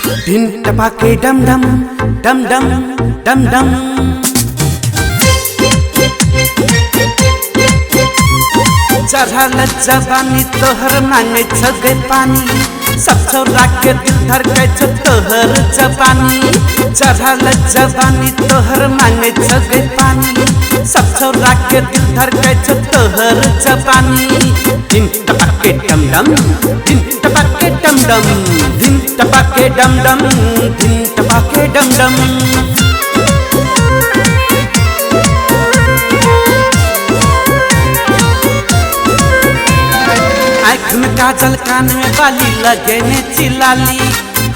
धिन टपाके डम डम डम डम डम डम। चढ़ल जवानी तोहर मांगे छगे पानी, सब छौरा के दिल धड़कै छ तोहर जवानी। चढ़ल जवानी तोहर मांगे छगे पानी, सब छौरा के दिल धड़कै छ तोहर जवानी। धिन टपाके डम डम धिन टपाके डम डम धिन टपाके डम डम धिन टपाके डम डम। आँख में काजल कान में बाली लगेने चिलाली,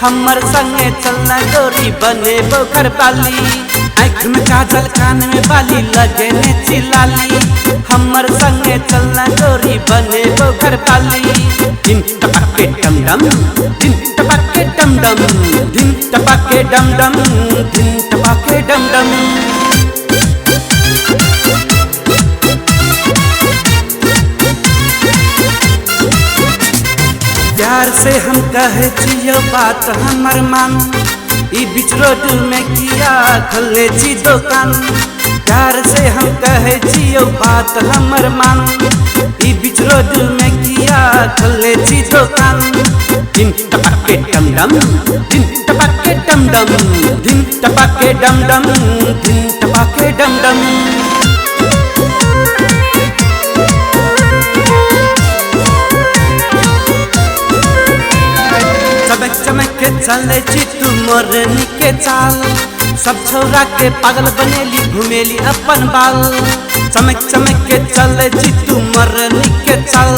हमर संगे चलना गोरी बने बोखर बाली। आँख में काजल कान में बाली लगेने चिलाली, हमर संगे चलना गोरी बने बोखर बाली। धिन टपाके डम डम धिन टपाके डम डम धिन टपाके डम डम धिन टपाके डम डम। प्यार से हम कहे जियो बात हमर मान, ई बीच रोड में किया खोले जी दुकान। प्यार से हम कहे जियो बात हमर मान, ई बीच रोड में किया खोले जी दुकान। धिन टपाके डम डम धिन टपाके डम डम धिन टपाके डम डम धिन टपाके डम डम। चमक चमक के चले छी तू मोरनी के चाल, सब छौरा के पागल बनेली घुमेली अपन बाल। चमक चमक के चले छी तू मोरनी के चाल,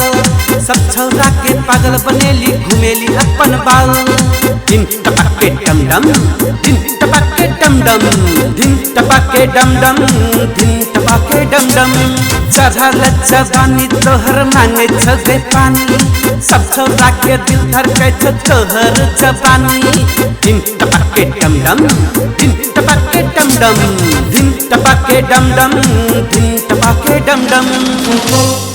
सब छौरा के पागल बनेली घुमेली अपन बाल। धिन टपाके डम डम धिन टपाके डम डम धिन टपाके डम डम धिन टपाके डम डम। चढ़ल जवानी तोहर मांगे छगे पानी, सब छौरा के दिल धड़कै छ तोहर जवानी। धिन टपाके डम डम धिन टपाके डम डम धिन टपाके डम डम धिन टपाके डम डम।